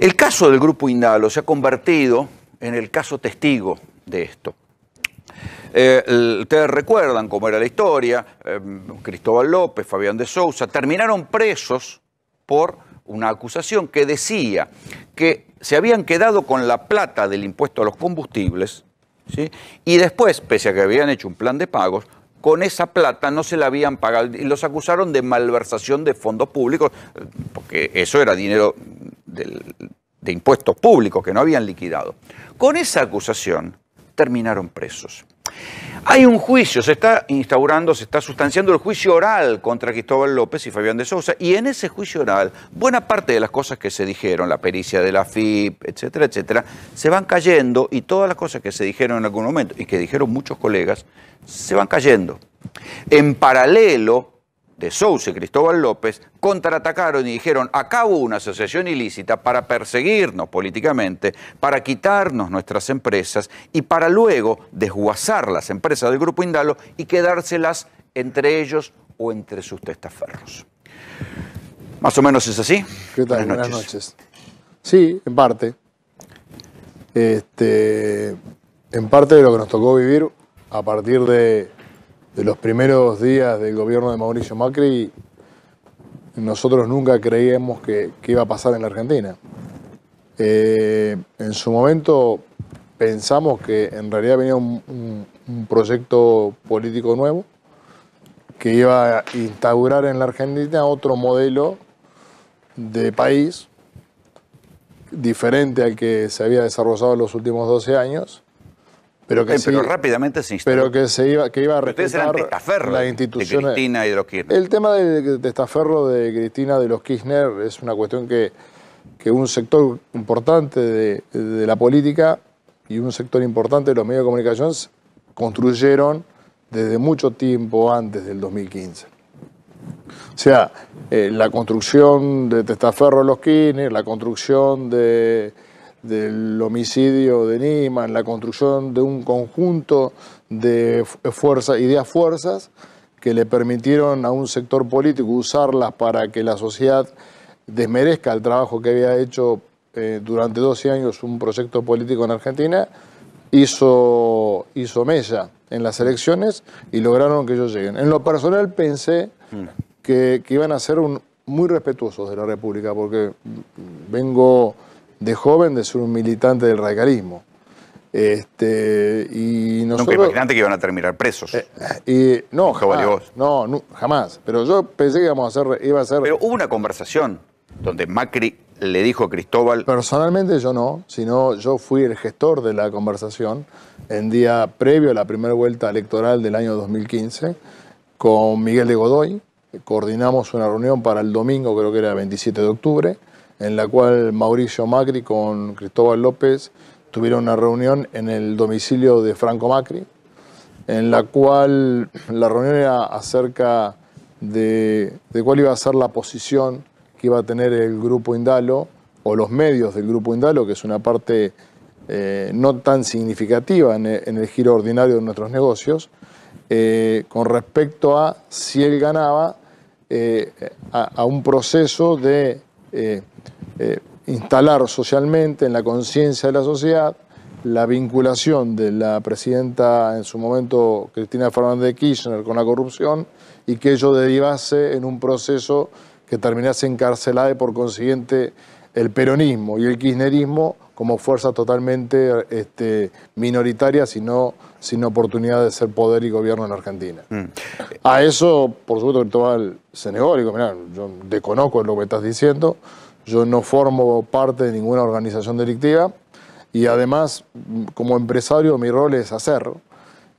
El caso del Grupo Indalo se ha convertido en el caso testigo de esto. Ustedes recuerdan cómo era la historia, Cristóbal López, Fabián de Sousa, terminaron presos por una acusación que decía que se habían quedado con la plata del impuesto a los combustibles, ¿sí? Y después, pese a que habían hecho un plan de pagos, con esa plata no se la habían pagado y los acusaron de malversación de fondos públicos, porque eso era dinero de impuestos públicos que no habían liquidado. Con esa acusación terminaron presos. Hay un juicio, se está instaurando, se está sustanciando el juicio oral contra Cristóbal López y Fabián de Sousa, y en ese juicio oral, buena parte de las cosas que se dijeron, la pericia de la AFIP, etcétera, etcétera, se van cayendo, y todas las cosas que se dijeron en algún momento, y que dijeron muchos colegas, se van cayendo. En paralelo, de Sousa y Cristóbal López contraatacaron y dijeron: acá hubo una asociación ilícita para perseguirnos políticamente, para quitarnos nuestras empresas y para luego desguazar las empresas del Grupo Indalo y quedárselas entre ellos o entre sus testaferros. ¿Más o menos es así? ¿Qué tal? Buenas noches. Sí, en parte. En parte de lo que nos tocó vivir a partir de los primeros días del gobierno de Mauricio Macri, nosotros nunca creíamos que iba a pasar en la Argentina. En su momento pensamos que en realidad venía un proyecto político nuevo que iba a instaurar en la Argentina otro modelo de país diferente al que se había desarrollado en los últimos 12 años. Pero rápidamente se instaló. Pero que iba a respetar las instituciones. De Cristina y de los Kirchner. El tema del testaferro de Cristina de los Kirchner es una cuestión que un sector importante de la política y un sector importante de los medios de comunicación construyeron desde mucho tiempo antes del 2015. O sea, la construcción de testaferro de los Kirchner, la construcción del homicidio de Nisman, la construcción de un conjunto de ideas-fuerzas que le permitieron a un sector político usarlas para que la sociedad desmerezca el trabajo que había hecho durante 12 años un proyecto político en Argentina, hizo mella en las elecciones y lograron que ellos lleguen. En lo personal pensé que iban a ser muy respetuosos de la República, porque vengo de joven de ser un militante del radicalismo. Y nosotros, nunca imaginaste que iban a terminar presos. No, jamás. Pero yo pensé que iba a ser... Pero hubo una conversación donde Macri le dijo a Cristóbal... Personalmente yo no, sino yo fui el gestor de la conversación en día previo a la primera vuelta electoral del año 2015 con Miguel de Godoy. Coordinamos una reunión para el domingo, creo que era 27 de octubre, en la cual Mauricio Macri con Cristóbal López tuvieron una reunión en el domicilio de Franco Macri, en la cual la reunión era acerca de cuál iba a ser la posición que iba a tener el Grupo Indalo, o los medios del Grupo Indalo, que es una parte no tan significativa en el giro ordinario de nuestros negocios, con respecto a si él ganaba a un proceso de instalar socialmente en la conciencia de la sociedad la vinculación de la presidenta en su momento Cristina Fernández de Kirchner con la corrupción y que ello derivase en un proceso que terminase encarcelada y por consiguiente el peronismo y el kirchnerismo como fuerzas totalmente minoritarias sin oportunidad de ser poder y gobierno en Argentina. A eso, por supuesto, Cristóbal se negó. Digo, mirá, yo desconozco lo que estás diciendo, yo no formo parte de ninguna organización delictiva y además, como empresario, mi rol es hacer.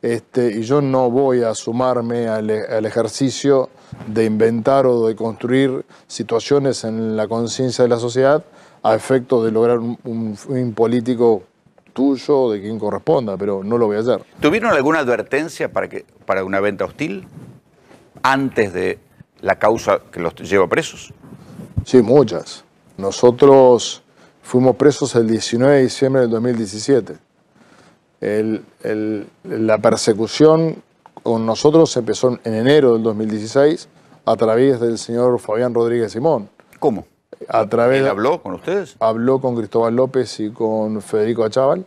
Y yo no voy a sumarme al ejercicio de inventar o de construir situaciones en la conciencia de la sociedad a efecto de lograr un fin político tuyo, de quien corresponda, pero no lo voy a hacer. ¿Tuvieron alguna advertencia para una venta hostil antes de la causa que los lleva presos? Sí, muchas. Nosotros fuimos presos el 19 de diciembre del 2017. La persecución con nosotros empezó en enero del 2016 a través del señor Fabián Rodríguez Simón. ¿Cómo? ¿Él habló con ustedes? Habló con Cristóbal López y con Federico Achával,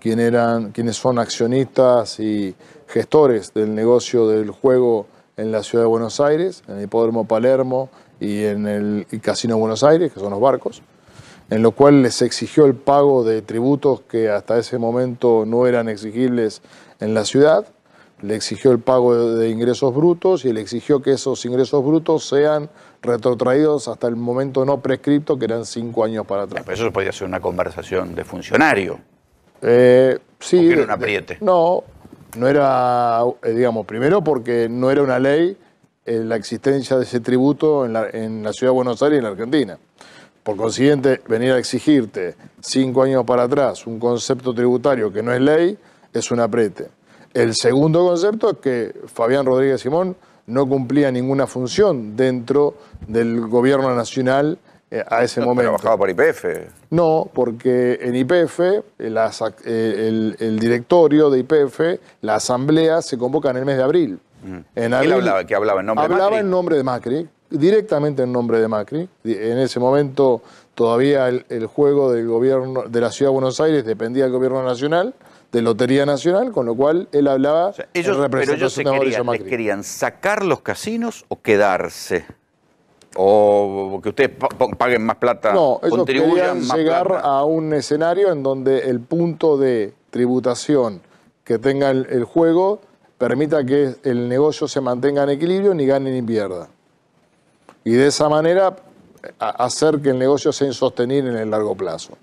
quienes son accionistas y gestores del negocio del juego en la ciudad de Buenos Aires, en el Hipódromo Palermo y en el Casino Buenos Aires, que son los barcos, en lo cual les exigió el pago de tributos que hasta ese momento no eran exigibles en la ciudad, le exigió el pago de ingresos brutos y le exigió que esos ingresos brutos sean retrotraídos hasta el momento no prescripto, que eran 5 años para atrás. Pero eso podría ser una conversación de funcionario. Sí. ¿O que era un apriete? No era, digamos, primero porque no era una ley la existencia de ese tributo en la ciudad de Buenos Aires y en la Argentina. Por consiguiente, venir a exigirte 5 años para atrás un concepto tributario que no es ley es un apriete. El segundo concepto es que Fabián Rodríguez Simón no cumplía ninguna función dentro del gobierno nacional a ese momento. ¿Trabajaba por YPF? No, porque en YPF, el directorio de YPF, la asamblea se convoca en el mes de abril. En abril ¿Qué hablaba en nombre de Macri? Hablaba en nombre de Macri, directamente en nombre de Macri. En ese momento todavía el juego del gobierno de la Ciudad de Buenos Aires dependía del gobierno nacional, de Lotería Nacional, con lo cual él hablaba en representación de Mauricio Macri. ¿Les querían sacar los casinos o quedarse? ¿O que ustedes paguen más plata? No, ellos contribuyan querían más llegar plata? a un escenario en donde el punto de tributación que tenga el juego permita que el negocio se mantenga en equilibrio, ni gane ni pierda. Y de esa manera hacer que el negocio sea insostenible en el largo plazo.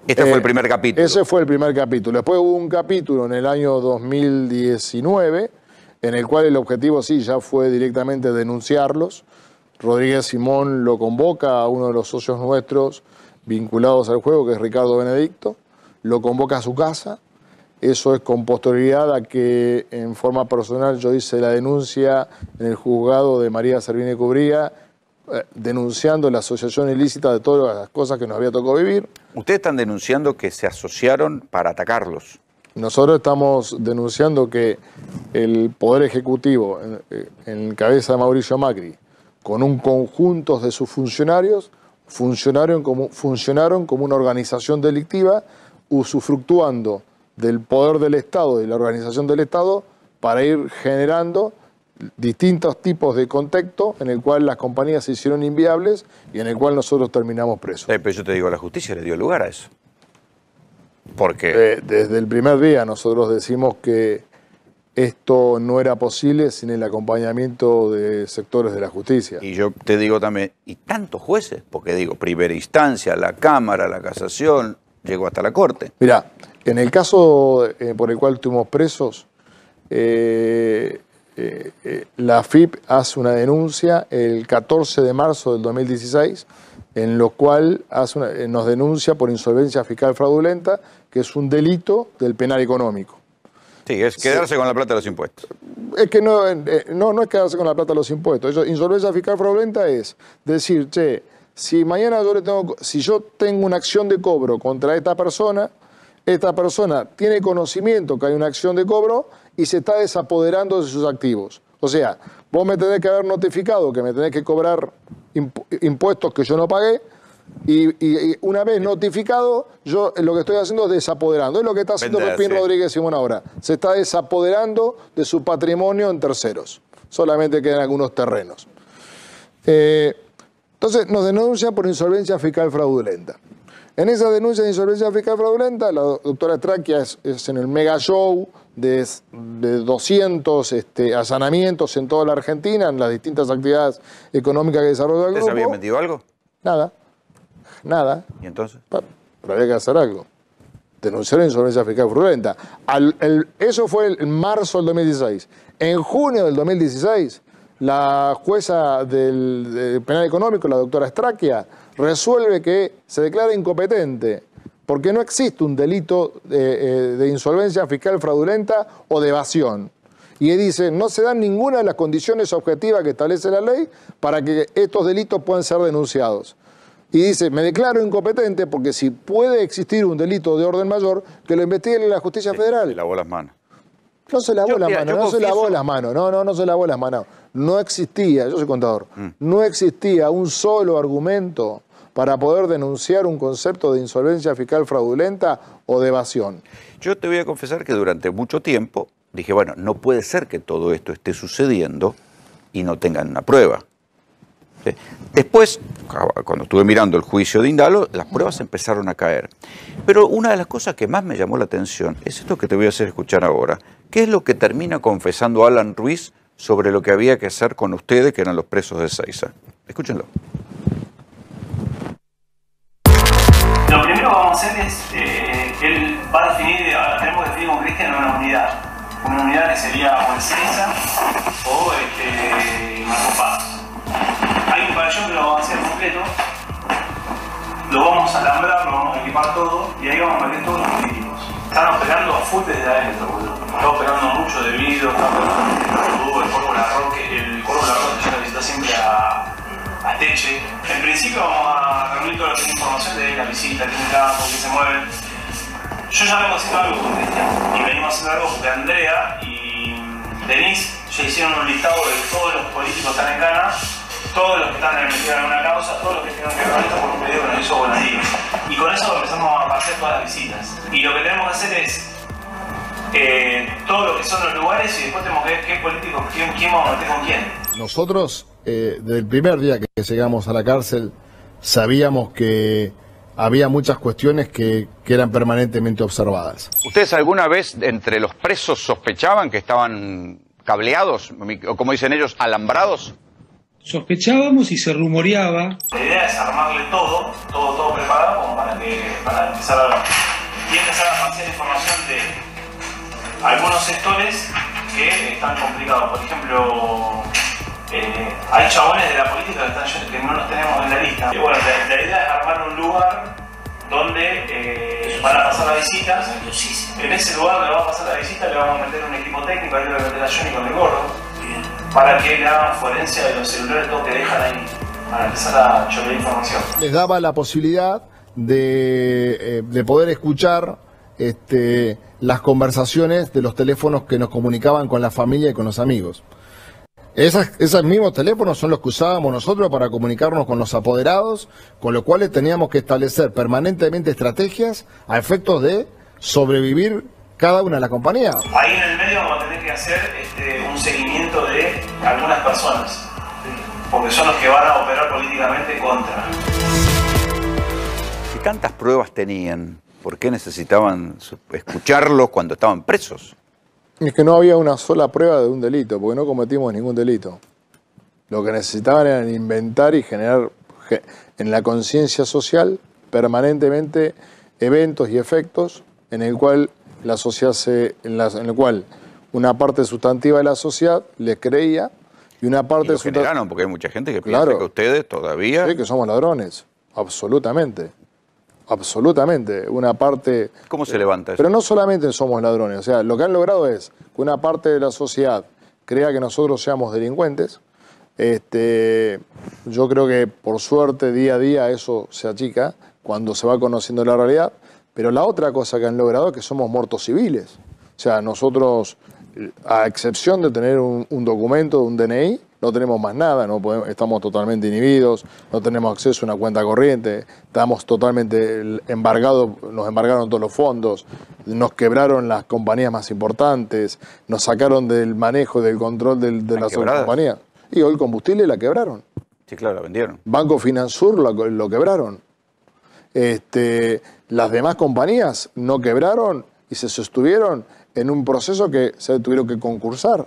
Este fue el primer capítulo. Ese fue el primer capítulo. Después hubo un capítulo en el año 2019, en el cual el objetivo sí ya fue directamente denunciarlos. Rodríguez Simón lo convoca a uno de los socios nuestros vinculados al juego, que es Ricardo Benedicto, lo convoca a su casa. Eso es con posterioridad a que en forma personal yo hice la denuncia en el juzgado de María Servini Cubría, denunciando la asociación ilícita de todas las cosas que nos había tocado vivir. Ustedes están denunciando que se asociaron para atacarlos. Nosotros estamos denunciando que el Poder Ejecutivo, en cabeza de Mauricio Macri, con un conjunto de sus funcionarios, funcionaron como una organización delictiva, usufructuando del poder del Estado y la organización del Estado para ir generando distintos tipos de contexto en el cual las compañías se hicieron inviables y en el cual nosotros terminamos presos. Pero yo te digo, la justicia le dio lugar a eso. Porque desde el primer día nosotros decimos que esto no era posible sin el acompañamiento de sectores de la justicia. Y yo te digo también, ¿y tantos jueces? Porque digo, primera instancia, la Cámara, la Casación, llegó hasta la Corte. Mirá, en el caso por el cual estuvimos presos, la AFIP hace una denuncia el 14 de marzo del 2016, en lo cual nos denuncia por insolvencia fiscal fraudulenta, que es un delito del penal económico. Sí, es quedarse con la plata de los impuestos. Es que no es quedarse con la plata de los impuestos. Insolvencia fiscal fraudulenta es decir, che, si mañana si yo tengo una acción de cobro contra esta persona tiene conocimiento que hay una acción de cobro y se está desapoderando de sus activos. O sea, vos me tenés que haber notificado que me tenés que cobrar impuestos que yo no pagué y una vez notificado, yo lo que estoy haciendo es desapoderando. Es lo que está haciendo Pepín Rodríguez Simón ahora. Se está desapoderando de su patrimonio en terceros. Solamente quedan algunos terrenos. Entonces nos denuncian por insolvencia fiscal fraudulenta. En esa denuncia de insolvencia fiscal fraudulenta, la doctora Straquia es en el mega show de 200 allanamientos en toda la Argentina, en las distintas actividades económicas que desarrolla el grupo. ¿Ustedes habían metido algo? Nada. ¿Y entonces? Pero había que hacer algo. Denunciar insolvencia fiscal fraudulenta. Eso fue en marzo del 2016. En junio del 2016, la jueza del penal económico, la doctora Straquia, resuelve que se declara incompetente porque no existe un delito de insolvencia fiscal fraudulenta o de evasión. Y dice, no se dan ninguna de las condiciones objetivas que establece la ley para que estos delitos puedan ser denunciados. Y dice, me declaro incompetente porque si puede existir un delito de orden mayor, que lo investigue la justicia federal. Se lavó las manos. No se lavó las manos, no se lavó las manos, no se lavó las manos. No existía, yo soy contador, no existía un solo argumento para poder denunciar un concepto de insolvencia fiscal fraudulenta o de evasión. Yo te voy a confesar que durante mucho tiempo dije, bueno, no puede ser que todo esto esté sucediendo y no tengan una prueba. Después, cuando estuve mirando el juicio de Indalo, las pruebas empezaron a caer. Pero una de las cosas que más me llamó la atención es esto que te voy a hacer escuchar ahora. ¿Qué es lo que termina confesando Alan Ruiz sobre lo que había que hacer con ustedes, que eran los presos de Ezeiza? Escúchenlo. Lo primero que vamos a hacer es, él va a definir, tenemos que definir con Cristian una unidad que sería o Ezeiza o Marcos Paz. Hay un pabellón que lo vamos a hacer completo, lo vamos a alambrar, lo vamos a equipar todo y ahí vamos a meter todos los políticos. Están operando a full desde adentro, boludo. Está operando mucho de vidrio, está operando el Corvo Larroque, yo lo visito siempre a Teche. En principio vamos a reunir toda la información de la visita, qué campo, qué se mueven. Yo ya vengo haciendo algo con Cristian y venimos haciendo algo porque Andrea y Denise ya hicieron un listado de todos los políticos que están en Cana, todos los que están metidos en una causa, todos los que tienen que ver con esto por un pedido que nos hizo Bonadío. Y con eso empezamos a hacer todas las visitas. Y lo que tenemos que hacer es todo lo que son los lugares y después tenemos que ver qué políticos, quién vamos a meter con quién. Nosotros, desde el primer día que llegamos a la cárcel, sabíamos que había muchas cuestiones que eran permanentemente observadas. ¿Ustedes alguna vez entre los presos sospechaban que estaban cableados, o como dicen ellos, alambrados? Sospechábamos y se rumoreaba. La idea es armarle todo preparado como para empezar a pasar información de algunos sectores que están complicados. Por ejemplo, hay chabones de la política que no los tenemos en la lista. Y bueno, la idea es armar un lugar donde van a pasar las visitas. En ese lugar donde va a pasar la visita le vamos a meter un equipo técnico, ahí le vamos a meter a Johnny con el gordo, para que le hagan forencia de los celulares, todo que dejan ahí, para empezar a chover información. Les daba la posibilidad de poder escuchar las conversaciones de los teléfonos que nos comunicaban con la familia y con los amigos. Esos mismos teléfonos son los que usábamos nosotros para comunicarnos con los apoderados, con lo cual teníamos que establecer permanentemente estrategias a efectos de sobrevivir cada una de las compañías. Ahí en el medio vamos a tener que hacer un seguimiento de algunas personas, porque son los que van a operar políticamente contra. Si tantas pruebas tenían, ¿por qué necesitaban escucharlos cuando estaban presos? Es que no había una sola prueba de un delito, porque no cometimos ningún delito. Lo que necesitaban era inventar y generar en la conciencia social permanentemente eventos y efectos en el cual la sociedad en el cual una parte sustantiva de la sociedad les creía y una parte generaron, porque hay mucha gente que piensa que ustedes todavía... Sí, que somos ladrones, absolutamente. Absolutamente, una parte... ¿Cómo se levanta eso? Pero no solamente somos ladrones, o sea, lo que han logrado es que una parte de la sociedad crea que nosotros seamos delincuentes. Yo creo que por suerte día a día eso se achica cuando se va conociendo la realidad, pero la otra cosa que han logrado es que somos muertos civiles. O sea, nosotros, a excepción de tener un documento, un DNI, no tenemos más nada, estamos totalmente inhibidos, no tenemos acceso a una cuenta corriente, estamos totalmente embargados, nos embargaron todos los fondos, nos quebraron las compañías más importantes, nos sacaron del manejo, del control de las compañías. Y hoy el combustible la quebraron. Sí, claro, la vendieron. Banco Finansur lo quebraron. Las demás compañías no quebraron y se sostuvieron en un proceso que se tuvieron que concursar,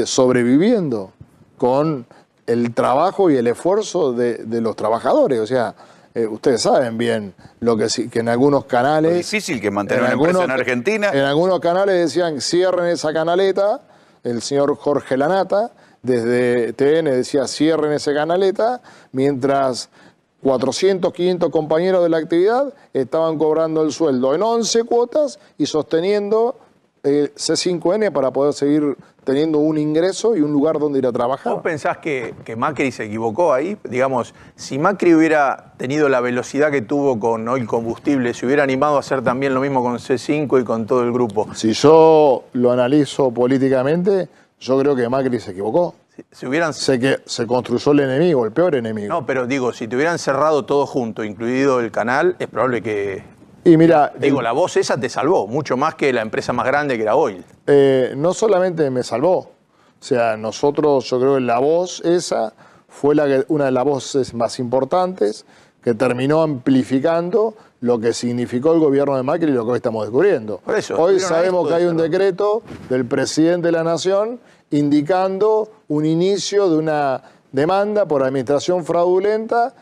sobreviviendo con el trabajo y el esfuerzo de los trabajadores. O sea, ustedes saben bien lo que en algunos canales... Es difícil que mantener una empresa en Argentina. En algunos canales decían, cierren esa canaleta, el señor Jorge Lanata, desde TN decía, cierren esa canaleta, mientras 400, 500 compañeros de la actividad estaban cobrando el sueldo en 11 cuotas y sosteniendo C5N para poder seguir teniendo un ingreso y un lugar donde ir a trabajar. ¿Vos pensás que Macri se equivocó ahí? Digamos, si Macri hubiera tenido la velocidad que tuvo con Oil Combustible, ¿se hubiera animado a hacer también lo mismo con C5 y con todo el grupo? Si yo lo analizo políticamente, yo creo que Macri se equivocó. Sé que se construyó el enemigo, el peor enemigo. No, pero digo, si te hubieran cerrado todo junto, incluido el canal, es probable que... Y mira, digo, la voz esa te salvó, mucho más que la empresa más grande que era Oil. No solamente me salvó, o sea, nosotros, yo creo que la voz esa fue una de las voces más importantes que terminó amplificando lo que significó el gobierno de Macri y lo que hoy estamos descubriendo. Por eso, hoy sabemos que hay un decreto del presidente de la Nación indicando un inicio de una demanda por administración fraudulenta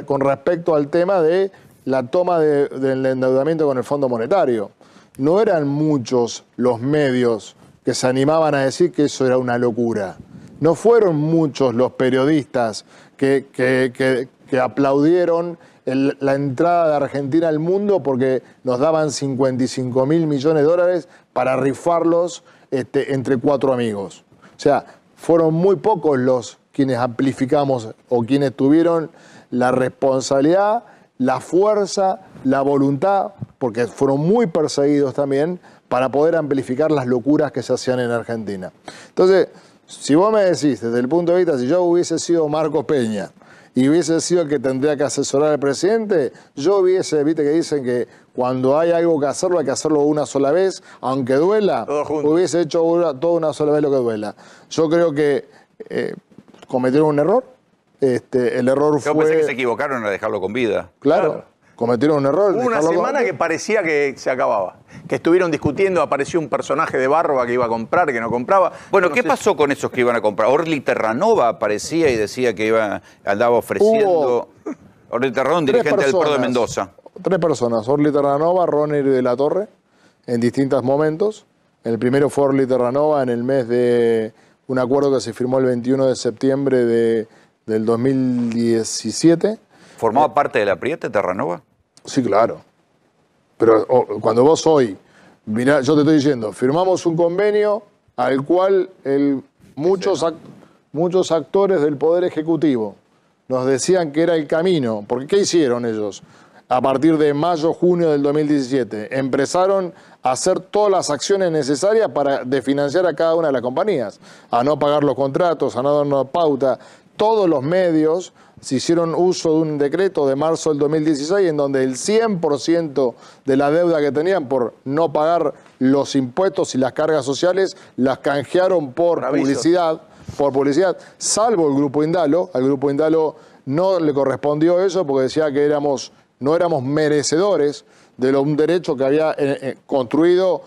con respecto al tema de la toma del endeudamiento con el Fondo Monetario. No eran muchos los medios que se animaban a decir que eso era una locura. No fueron muchos los periodistas que aplaudieron la entrada de Argentina al mundo porque nos daban 55.000 millones de dólares para rifarlos entre 4 amigos. O sea, fueron muy pocos los quienes amplificamos o quienes tuvieron la responsabilidad, la fuerza, la voluntad, porque fueron muy perseguidos también, para poder amplificar las locuras que se hacían en Argentina. Entonces, si vos me decís, desde el punto de vista, si yo hubiese sido Marcos Peña y hubiese sido el que tendría que asesorar al presidente, yo hubiese, viste que dicen que cuando hay algo que hacerlo, hay que hacerlo una sola vez, aunque duela, hubiese hecho toda una sola vez lo que duela. Yo creo que cometieron un error. El error fue... Yo pensé que se equivocaron a dejarlo con vida. Claro. Cometieron un error. Hubo una semana que parecía que se acababa. Que estuvieron discutiendo, apareció un personaje de Barba que iba a comprar, que no compraba. Bueno, ¿qué pasó con esos que iban a comprar? Orly Terranova aparecía y decía que andaba ofreciendo... Orly Terranova, un dirigente del PRO de Mendoza. 3 personas, Orly Terranova, Ronnie de la Torre, en distintos momentos. El primero fue Orly Terranova en el mes de un acuerdo que se firmó el 21 de septiembre del 2017. ¿Formaba parte de la Priete, Terranova? Sí, claro. Pero cuando vos hoy, mirá, yo te estoy diciendo, firmamos un convenio al cual muchos actores del Poder Ejecutivo nos decían que era el camino. Porque ¿qué hicieron ellos? A partir de mayo, junio del 2017, empezaron a hacer todas las acciones necesarias para desfinanciar a cada una de las compañías, a no pagar los contratos, a no darnos pauta. Todos los medios se hicieron uso de un decreto de marzo del 2016 en donde el 100% de la deuda que tenían por no pagar los impuestos y las cargas sociales las canjearon por publicidad, salvo el Grupo Indalo. Al Grupo Indalo no le correspondió eso porque decía que no éramos merecedores de un derecho que había construido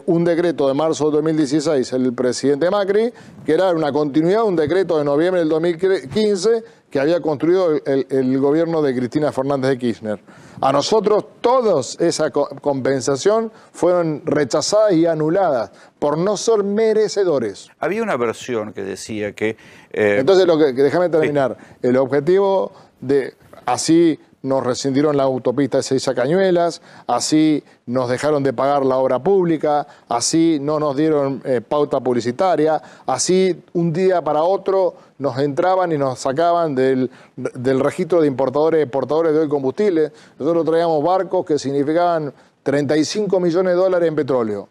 un decreto de marzo de 2016, el presidente Macri, que era una continuidad de un decreto de noviembre del 2015 que había construido el gobierno de Cristina Fernández de Kirchner. A nosotros todas esa compensación fueron rechazadas y anuladas por no ser merecedores. Había una versión que decía que... Entonces, déjame terminar. Sí. El objetivo de... Así nos rescindieron la autopista de Seiza Cañuelas, así nos dejaron de pagar la obra pública, así no nos dieron pauta publicitaria, así un día para otro nos entraban y nos sacaban del registro de importadores y exportadores de Oil Combustible. Nosotros traíamos barcos que significaban 35 millones de dólares en petróleo.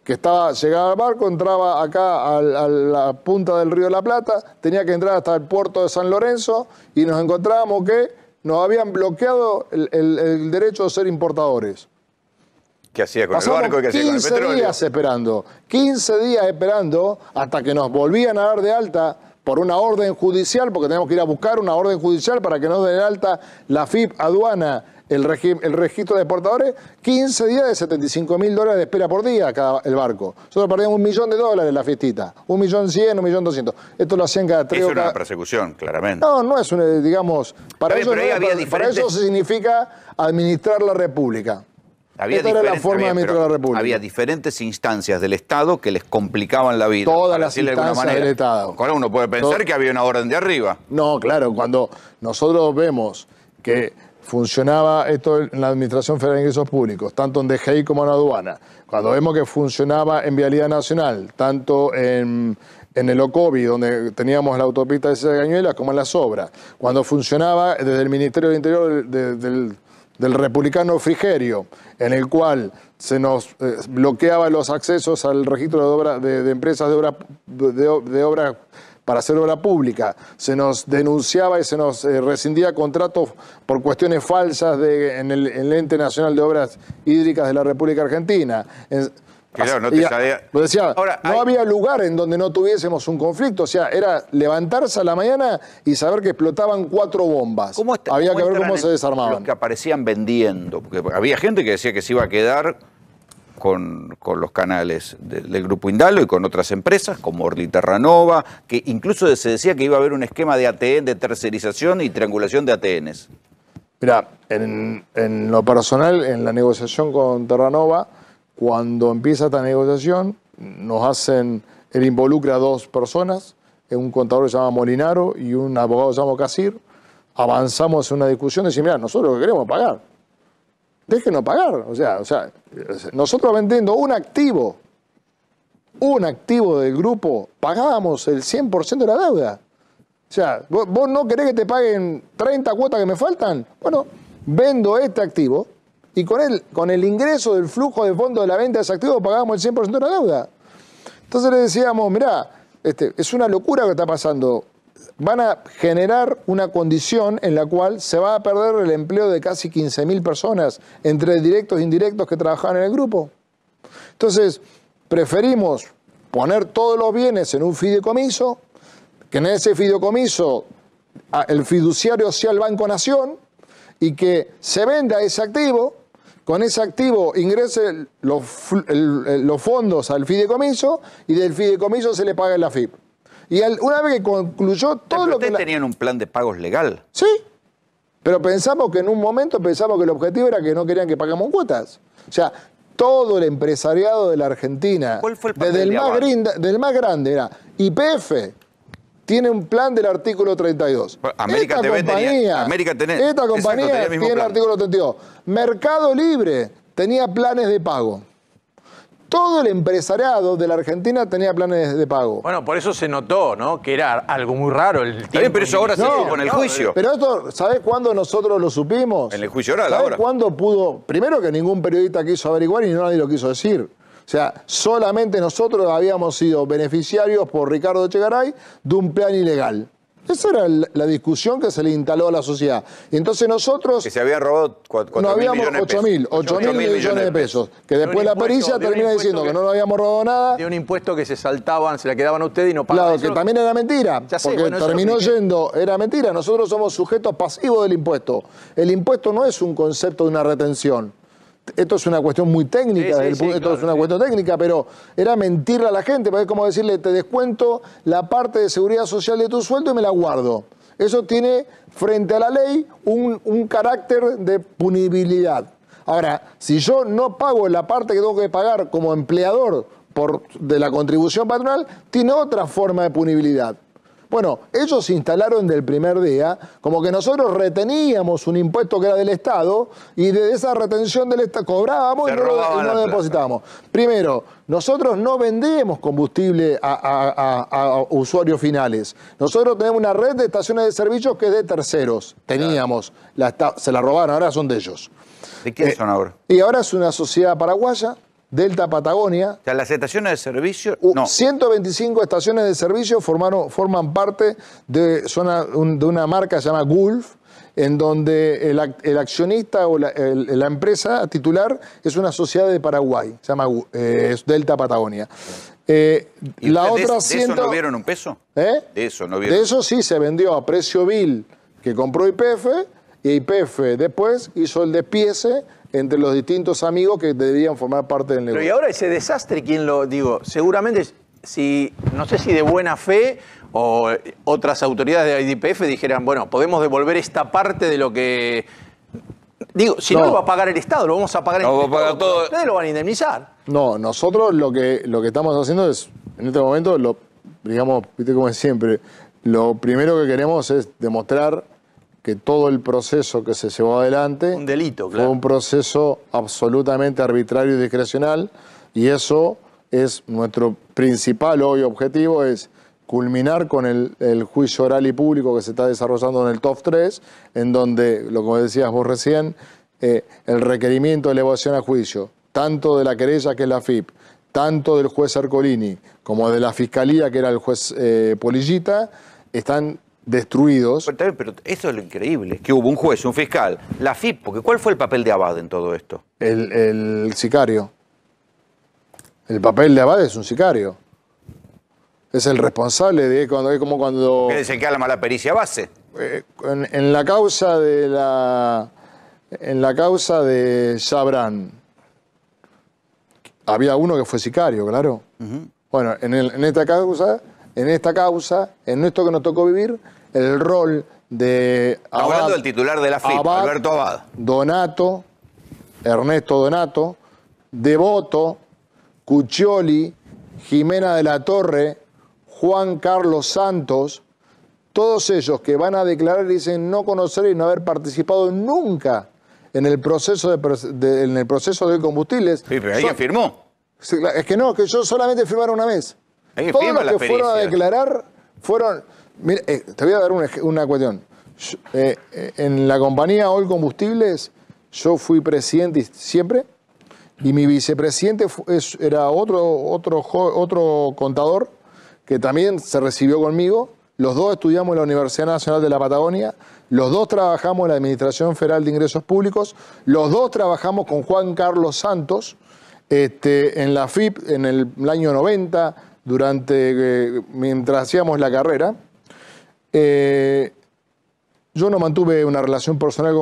Llegaba el barco, entraba acá a la punta del río de la Plata, tenía que entrar hasta el puerto de San Lorenzo y nos encontrábamos que nos habían bloqueado el derecho de ser importadores. ¿Qué hacía con el barco y qué hacía con el petróleo? 15 días esperando hasta que nos volvían a dar de alta por una orden judicial, porque teníamos que ir a buscar una orden judicial para que nos den de alta la FIP, aduana, el registro de exportadores. 15 días de 75.000 dólares de espera por día el barco. Nosotros perdíamos $1 millón en la fiestita. 1.100.000, 1.200.000. Esto lo hacían cada 3 o 4. Es una persecución, claramente. No es una, digamos, para eso significa administrar la República. Esta era la forma de administrar la República. Había diferentes instancias del Estado que les complicaban la vida. Todas las instancias del Estado. Ahora uno puede pensar que había una orden de arriba. No, claro, cuando nosotros vemos que funcionaba esto en la Administración Federal de Ingresos Públicos, tanto en DGI como en aduana, cuando vemos que funcionaba en Vialidad Nacional, tanto en el OCOBI, donde teníamos la autopista de César Cañuelas, como en las obras, cuando funcionaba desde el Ministerio del Interior del republicano Frigerio, en el cual se nos bloqueaba los accesos al registro de empresas de obra para hacer obra pública, se nos denunciaba y se nos rescindía contratos por cuestiones falsas en el Ente Nacional de Obras Hídricas de la República Argentina. Claro, no te sabía. Ahora, no había lugar en donde no tuviésemos un conflicto, o sea, era levantarse a la mañana y saber que explotaban 4 bombas. Había que ver cómo se desarmaban. Los que aparecían vendiendo, porque había gente que decía que se iba a quedar con los canales del Grupo Indalo y con otras empresas, como Orly Terranova, que incluso se decía que iba a haber un esquema de ATN, de tercerización y triangulación de ATNs. Mirá, en lo personal, en la negociación con Terranova, cuando empieza esta negociación, él involucra a 2 personas, un contador que se llama Molinaro y un abogado que se llama Casir. Avanzamos en una discusión y decimos, mirá, nosotros lo que queremos es pagar. Déjenos pagar. O sea, nosotros vendiendo un activo del grupo, pagábamos el 100% de la deuda. O sea, ¿vos no querés que te paguen 30 cuotas que me faltan? Bueno, vendo este activo y con el ingreso del flujo de fondos de la venta de ese activo pagamos el 100% de la deuda. Entonces le decíamos, mirá, es una locura lo que está pasando. Van a generar una condición en la cual se va a perder el empleo de casi 15.000 personas, entre directos e indirectos que trabajaban en el grupo. Entonces, preferimos poner todos los bienes en un fideicomiso, que en ese fideicomiso el fiduciario sea el Banco Nación, y que se venda ese activo, con ese activo ingresen los fondos al fideicomiso, y del fideicomiso se le paga el AFIP. Y una vez que concluyó todo lo que... ¿Ustedes tenían un plan de pagos legal? Sí, pero pensamos que el objetivo era que no querían que pagamos cuotas. O sea, todo el empresariado de la Argentina, ¿cuál fue el plan del más grande, era YPF, tiene un plan del artículo 32. América Esta compañía tiene el artículo 32. Mercado Libre tenía planes de pago. Todo el empresariado de la Argentina tenía planes de pago. Bueno, por eso se notó, ¿no? Que era algo muy raro el tiempo. Pero eso ahora se dijo con el juicio. Pero esto, ¿sabés cuándo nosotros lo supimos? En el juicio oral ¿Sabés ahora. cuándo pudo? Primero que ningún periodista quiso averiguar y nadie lo quiso decir. O sea, solamente nosotros habíamos sido beneficiarios por Ricardo Echegaray de un plan ilegal. Esa era la discusión que se le instaló a la sociedad. Y entonces nosotros... Que se habían robado 4.000 millones de pesos. 8.000 millones de pesos. Que después la pericia termina diciendo que no nos habíamos robado nada. De un impuesto que se saltaban, se la quedaban a ustedes y no pagaban. Claro, que también era mentira. Porque terminó yendo, era mentira. Nosotros somos sujetos pasivos del impuesto. El impuesto no es un concepto de una retención. Esto es una cuestión muy técnica, cuestión técnica, pero era mentirle a la gente, porque es como decirle, te descuento la parte de seguridad social de tu sueldo y me la guardo. Eso tiene, frente a la ley, un carácter de punibilidad. Ahora, si yo no pago la parte que tengo que pagar como empleador de la contribución patronal, tiene otra forma de punibilidad. Bueno, ellos se instalaron del primer día como que nosotros reteníamos un impuesto que era del Estado y de esa retención del Estado cobrábamos y no lo depositábamos. Primero, nosotros no vendemos combustible a usuarios finales. Nosotros tenemos una red de estaciones de servicios que es de terceros. Teníamos, se la robaron, ahora son de ellos. ¿De quiénes son ahora? Y ahora es una sociedad paraguaya, Delta Patagonia. O sea, las estaciones de servicio... No. 125 estaciones de servicio forman parte de una marca que se llama Gulf, en donde el accionista o la empresa titular es una sociedad de Paraguay, se llama es Delta Patagonia. ¿Y la otra ¿De eso no vieron un peso? ¿Eh? De eso no vieron. De eso sí se vendió a precio vil que compró YPF, y YPF después hizo el despiece entre los distintos amigos que deberían formar parte del negocio. Pero y ahora ese desastre, seguramente, no sé si de buena fe o otras autoridades de YPF dijeran, bueno, podemos devolver esta parte de lo que... si no lo va a pagar el Estado, lo vamos a pagar todo. Ustedes lo van a indemnizar. No, nosotros lo que estamos haciendo es, en este momento, digamos, viste como es siempre, lo primero que queremos es demostrar que todo el proceso que se llevó adelante Un delito, fue claro. un proceso absolutamente arbitrario y discrecional, y eso es nuestro principal hoy objetivo, es culminar con el juicio oral y público que se está desarrollando en el TOF 3, en donde, lo que decías vos recién, el requerimiento de elevación a juicio, tanto de la querella que es la FIP, tanto del juez Ercolini como de la Fiscalía, que era el juez Polillita, están destruidos. Pero eso es lo increíble, que hubo un juez, un fiscal, la FIP, porque ¿cuál fue el papel de Abad en todo esto? El sicario. El papel de Abad es un sicario. Es el responsable de cuando es como cuando ¿Qué dicen que la mala pericia base? en la causa de Chabrán había uno que fue sicario, claro. Bueno, en esta causa, en esto que nos tocó vivir, el rol de Estamos hablando del titular de la FIP, Abad, Alberto Abad. Donato, Ernesto Donato, Devoto, Cuccioli, Jimena de la Torre, Juan Carlos Santos, todos ellos que van a declarar y dicen no conocer y no haber participado nunca en el proceso de combustibles. Sí, pero alguien firmó. Es que no, que yo solamente firmaron una vez. Alguien Todos firma los la que fueron a pericia. declarar fueron... Mira, te voy a dar una cuestión. En la compañía Oil Combustibles yo fui presidente siempre, y mi vicepresidente era otro contador que también se recibió conmigo. Los dos estudiamos en la Universidad Nacional de la Patagonia, los dos trabajamos en la Administración Federal de Ingresos Públicos, los dos trabajamos con Juan Carlos Santos en la FIP en el año 90, mientras hacíamos la carrera. Yo no mantuve una relación personal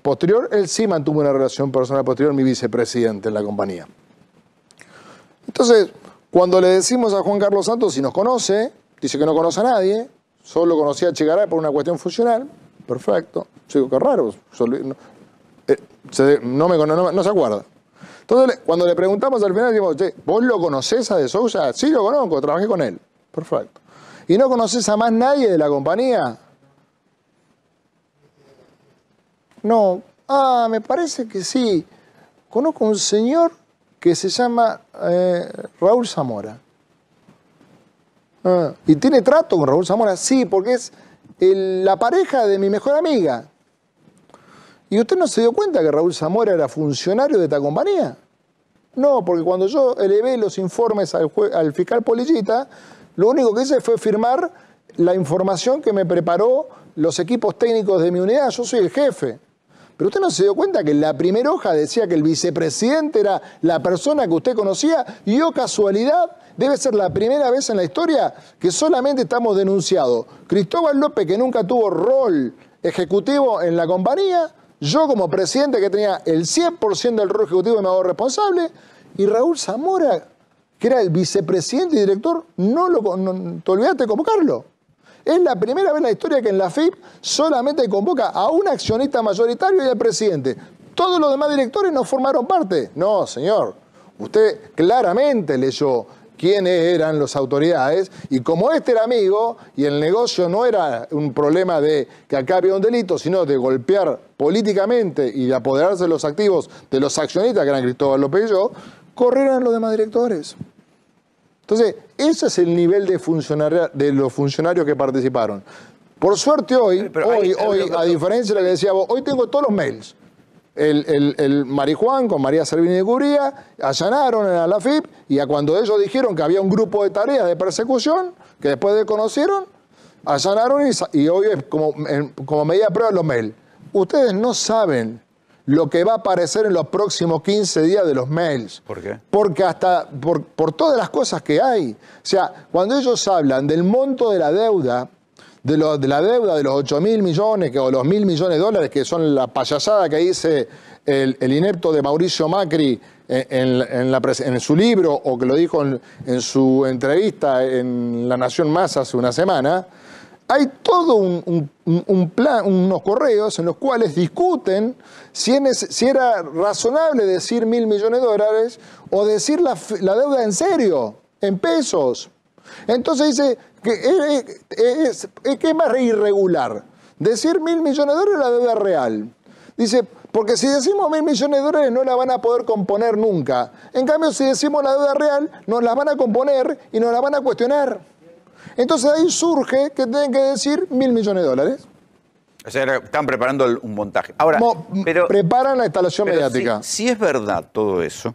posterior, él sí mantuvo una relación personal posterior, mi vicepresidente en la compañía. Entonces, cuando le decimos a Juan Carlos Santos si nos conoce, dice que no conoce a nadie, solo conocía a Chegaray por una cuestión funcional. Perfecto. Yo digo, qué raro. No se acuerda. Entonces, cuando le preguntamos al final, decimos, che, ¿vos lo conocés a De Sousa? Sí, lo conozco, trabajé con él. Perfecto. ¿Y no conoces a más nadie de la compañía? No. Ah, me parece que sí. Conozco a un señor que se llama Raúl Zamora. ¿Y tiene trato con Raúl Zamora? Sí, porque es la pareja de mi mejor amiga. ¿Y usted no se dio cuenta que Raúl Zamora era funcionario de esta compañía? No, porque cuando yo elevé los informes al fiscal Polillita, lo único que hice fue firmar la información que me preparó los equipos técnicos de mi unidad. Yo soy el jefe. Pero usted no se dio cuenta que en la primera hoja decía que el vicepresidente era la persona que usted conocía, y oh casualidad, debe ser la primera vez en la historia que solamente estamos denunciados Cristóbal López, que nunca tuvo rol ejecutivo en la compañía, yo como presidente que tenía el 100% del rol ejecutivo y me hago responsable, y Raúl Zamora, que era el vicepresidente y director, te olvidaste de convocarlo. Es la primera vez en la historia que en la FIP solamente convoca a un accionista mayoritario y al presidente. Todos los demás directores no formaron parte. No, señor. Usted claramente leyó quiénes eran las autoridades, y como este era amigo y el negocio no era un problema de que acá había un delito, sino de golpear políticamente y de apoderarse de los activos de los accionistas, que eran Cristóbal López y yo, corrieron los demás directores. Entonces, ese es el nivel de los funcionarios que participaron. Por suerte hoy, a diferencia de lo que decía vos, hoy tengo todos los mails. El Marijuán con María Servini de Cubría allanaron en la FIP, y a cuando ellos dijeron que había un grupo de tareas de persecución, que después desconocieron, allanaron y hoy es como medida de prueba los mails. Ustedes no saben lo que va a aparecer en los próximos 15 días de los mails. ¿Por qué? Porque por todas las cosas que hay. O sea, cuando ellos hablan del monto de la deuda, de la deuda de los 8.000 millones o los 1.000 millones de dólares, que son la payasada que dice el inepto de Mauricio Macri en su libro, o que lo dijo en su entrevista en La Nación Más hace una semana, hay todo un plan, unos correos en los cuales discuten si era razonable decir 1.000 millones de dólares o decir la deuda en serio, en pesos. Entonces dice que es más irregular Decir 1.000 millones de dólares es la deuda real. Dice, porque si decimos 1.000 millones de dólares no la van a poder componer nunca. En cambio, si decimos la deuda real, nos la van a componer y nos la van a cuestionar. Entonces ahí surge que tienen que decir 1.000 millones de dólares. O sea, están preparando un montaje. Ahora, preparan la instalación mediática. Si es verdad todo eso,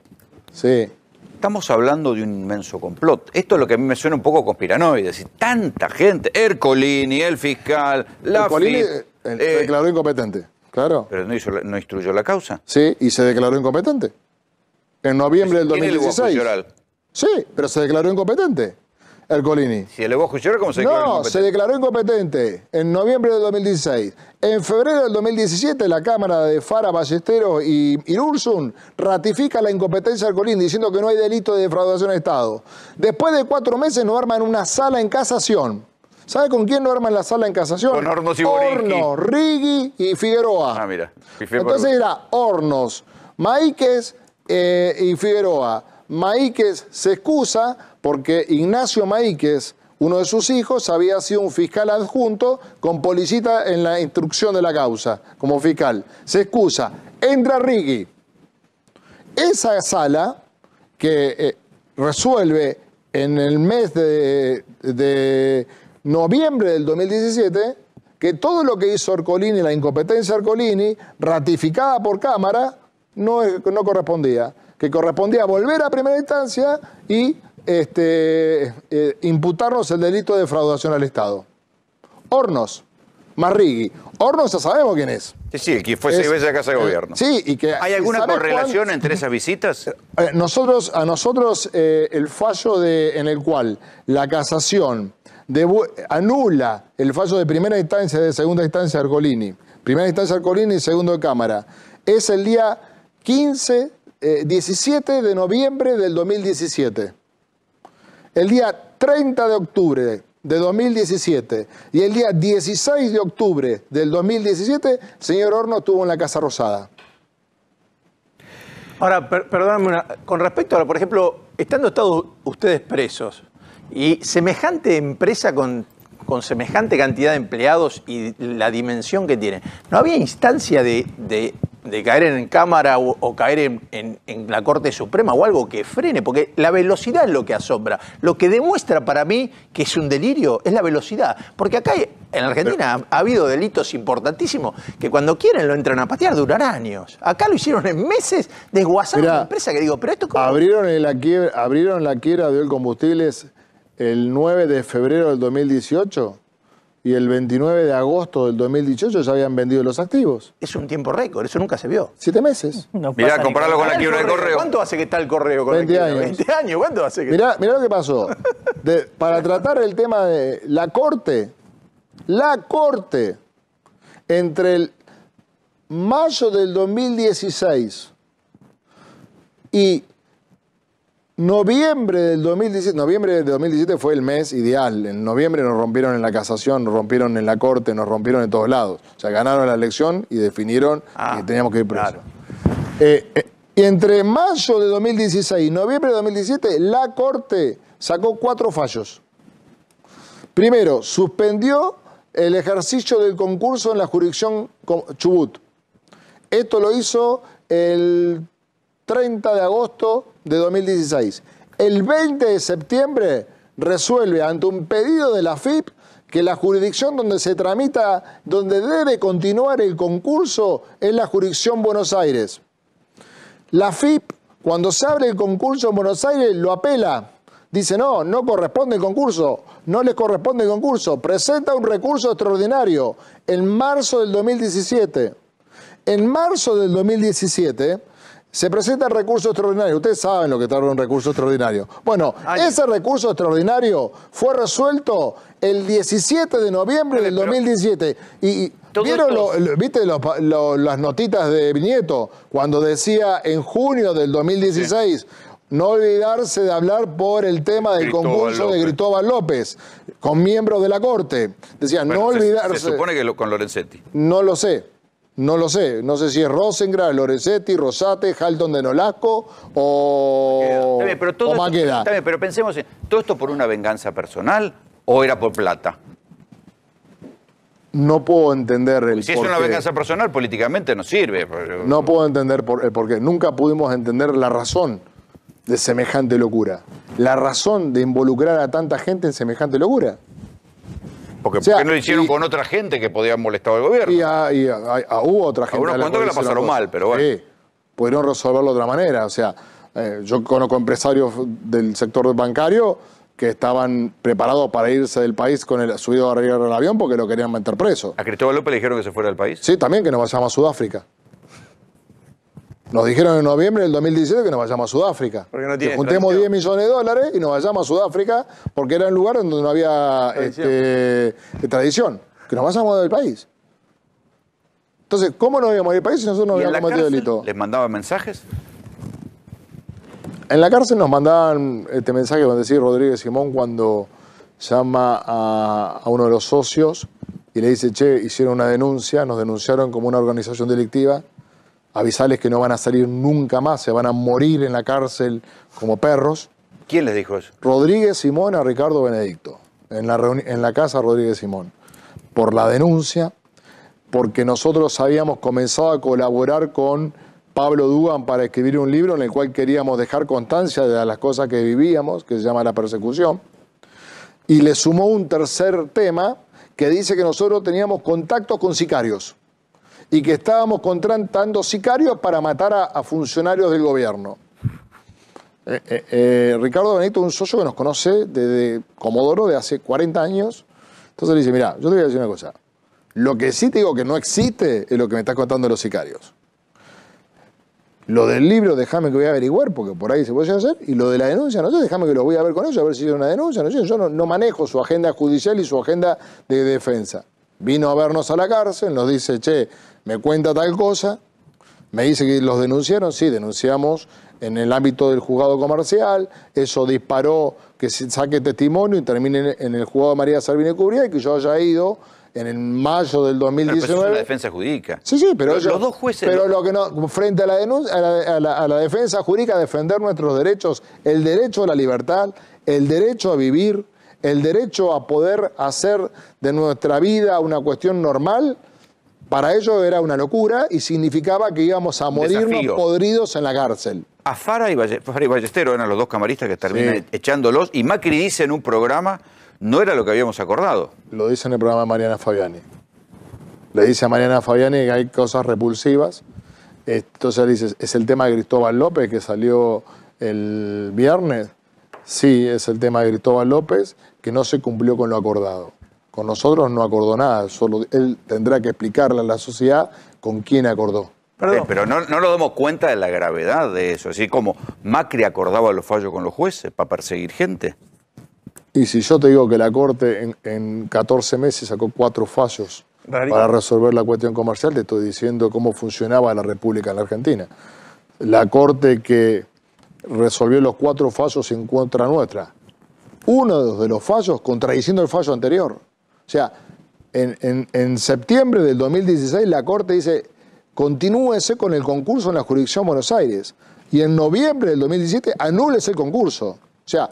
sí. Estamos hablando de un inmenso complot. Esto es lo que a mí me suena un poco conspiranoide. Si tanta gente, Ercolini, el fiscal, la Ercolini FIP, se declaró incompetente, claro. Pero no instruyó la causa. Sí, y se declaró incompetente. En noviembre del 2016. Sí, pero se declaró incompetente. Ercolini. Si elevó a juicio oral, ¿cómo se declaró incompetente? No, se declaró incompetente en noviembre del 2016. En febrero del 2017, la Cámara de Fara, Ballesteros y Irursun ratifica la incompetencia de Ercolini, diciendo que no hay delito de defraudación de Estado. Después de 4 meses nos arman una sala en casación. ¿Sabe con quién nos arman la sala en casación? Con Hornos y Borinqui. Hornos, Rigui y Figueroa. Ah, mira. Entonces era Hornos, Maíquez y Figueroa. Maíquez se excusa porque Ignacio Maíquez, uno de sus hijos, había sido un fiscal adjunto con Policita en la instrucción de la causa, como fiscal. Se excusa. Entra Rigui. Esa sala que resuelve en el mes de noviembre del 2017 que todo lo que hizo Ercolini, la incompetencia de Ercolini, ratificada por Cámara, no correspondía. Que correspondía volver a primera instancia y imputarnos el delito de defraudación al Estado. Hornos, Marrigui. Hornos ya sabemos quién es. Sí, el que fue 6 veces a Casa de Gobierno. Sí, y que... ¿Hay alguna correlación entre esas visitas? A nosotros el fallo en el cual la casación anula el fallo de primera instancia y de segunda instancia de Ercolini, primera instancia de Ercolini y segundo de Cámara, es el día 17 de noviembre del 2017. El día 30 de octubre de 2017 y el día 16 de octubre del 2017, el señor Hornos estuvo en la Casa Rosada. Ahora, perdóname, con respecto a, por ejemplo, estando ustedes presos y semejante empresa con semejante cantidad de empleados y la dimensión que tiene, ¿no había instancia de caer en Cámara o caer en la Corte Suprema o algo que frene? Porque la velocidad es lo que asombra. Lo que demuestra para mí que es un delirio es la velocidad. Porque acá en Argentina ha habido delitos importantísimos que cuando quieren lo entran a patear, duran años. Acá lo hicieron en meses, desguazaron la empresa que digo, pero esto ¿cómo? Abrieron la quiebra de Oil Combustibles el 9 de febrero del 2018 y el 29 de agosto del 2018 ya habían vendido los activos. Es un tiempo récord, eso nunca se vio. 7 meses. No mirá, compararlo con la quiebra del Correo. ¿Cuánto hace que está el Correo con 20 años. 20 años, ¿cuánto hace que Mirá lo que pasó. Para tratar el tema de la Corte, entre el mayo del 2016 y noviembre del 2017 fue el mes ideal. En noviembre nos rompieron en la casación, nos rompieron en la Corte, nos rompieron en todos lados. O sea, ganaron la elección y definieron que teníamos que ir presos. Claro. Y entre mayo de 2016 y noviembre de 2017, la Corte sacó 4 fallos. Primero, suspendió el ejercicio del concurso en la jurisdicción Chubut. Esto lo hizo el 30 de agosto de 2016. El 20 de septiembre resuelve ante un pedido de la FIP que la jurisdicción donde debe continuar el concurso es la jurisdicción Buenos Aires. La FIP, cuando se abre el concurso en Buenos Aires, lo apela. Dice, no corresponde el concurso, no les corresponde el concurso. Presenta un recurso extraordinario en marzo del 2017. En marzo del 2017 se presenta el recurso extraordinario. Ustedes saben lo que tarda un recurso extraordinario. Bueno, ese recurso extraordinario fue resuelto el 17 de noviembre del 2017. Y ¿vieron ¿viste las notitas de Viñeto? Cuando decía en junio del 2016... No olvidarse de hablar por el tema del concurso de Cristóbal López, con miembros de la Corte. Decía, no olvidarse... Se supone que con Lorenzetti. No lo sé. No sé si es Rosengras, Lorenzetti, Rosate, Halton de Nolasco o Maqueda. Está bien, pero pensemos, ¿todo esto por una venganza personal o era por plata? no puedo entender el Si es por una qué. venganza personal, políticamente no sirve. No puedo entender el por qué. Nunca pudimos entender la razón de semejante locura. La razón de involucrar a tanta gente en semejante locura. Porque O sea, ¿por qué no lo hicieron y- con otra gente que podía molestar al gobierno? Hubo otra gente. Algunos a la cuentan que cual la se pasaron acusó. mal, pero bueno. Sí, pudieron resolverlo de otra manera. O sea, yo conozco empresarios del sector bancario que estaban preparados para irse del país con el subido arriba del avión porque lo querían meter preso. ¿A Cristóbal López le dijeron que se fuera del país? Sí, también que nos vayamos a Sudáfrica. Nos dijeron en noviembre del 2017 que nos vayamos a Sudáfrica. Porque no que tiene juntemos tradición. 10 millones de dólares y nos vayamos a Sudáfrica porque era el lugar donde no había tradición. Que nos vayamos del país. Entonces, ¿cómo nos íbamos del país si nosotros no ¿Y en habíamos la cometido cárcel delito? les mandaban mensajes? En la cárcel nos mandaban este mensaje, como decía Rodríguez Simón, cuando llama a uno de los socios y le dice, che, hicieron una denuncia, nos denunciaron como una organización delictiva, avisales que no van a salir nunca más, se van a morir en la cárcel como perros. ¿Quién les dijo eso? Rodríguez Simón a Ricardo Benedicto, en la casa Rodríguez Simón, por la denuncia, porque nosotros habíamos comenzado a colaborar con Pablo Dugan para escribir un libro en el cual queríamos dejar constancia de las cosas que vivíamos, que se llama La Persecución, y le sumó un tercer tema que dice que nosotros teníamos contactos con sicarios y que estábamos contratando sicarios para matar a funcionarios del gobierno. Ricardo Benedicto es un socio que nos conoce desde Comodoro de hace 40 años. Entonces le dice, mira, yo te voy a decir una cosa. Lo que sí te digo que no existe es lo que me estás contando los sicarios. Lo del libro, déjame que voy a averiguar, porque por ahí se puede hacer. Y lo de la denuncia, no sé, déjame que lo voy a ver con ellos, a ver si hay una denuncia. No sé, yo no manejo su agenda judicial y su agenda de defensa. Vino a vernos a la cárcel, nos dice, che, me cuenta tal cosa. Me dice que los denunciaron, sí, denunciamos en el ámbito del juzgado comercial. Eso disparó que se saque testimonio y termine en el juzgado de María Servini Cubría y que yo haya ido en el mayo del Pero eso es 2019. una defensa jurídica. Sí, sí, pero Los dos jueces... Pero lo que no, frente a la denuncia, a la defensa jurídica, defender nuestros derechos, el derecho a la libertad, el derecho a vivir, el derecho a poder hacer de nuestra vida una cuestión normal, para ellos era una locura y significaba que íbamos a morirnos Desafío. podridos en la cárcel. A Fara y Ballesteros eran los dos camaristas que terminan Sí. echándolos. Y Macri dice en un programa, no era lo que habíamos acordado. Lo dice en el programa de Mariana Fabiani. Le dice a Mariana Fabiani que hay cosas repulsivas. Entonces dice, ¿es el tema de Cristóbal López que salió el viernes? Sí, es el tema de Cristóbal López que no se cumplió con lo acordado. Con nosotros no acordó nada, solo él tendrá que explicarle a la sociedad con quién acordó. Perdón. Pero no nos damos cuenta de la gravedad de eso. Así como Macri acordaba los fallos con los jueces para perseguir gente. Y si yo te digo que la Corte en 14 meses sacó 4 fallos Rarísimo. para resolver la cuestión comercial, te estoy diciendo cómo funcionaba la República en la Argentina. La Corte que resolvió los 4 fallos en contra nuestra. Uno de los fallos contradiciendo el fallo anterior. O sea, en septiembre del 2016 la Corte dice, continúese con el concurso en la jurisdicción Buenos Aires. Y en noviembre del 2017 anúlese el concurso. O sea,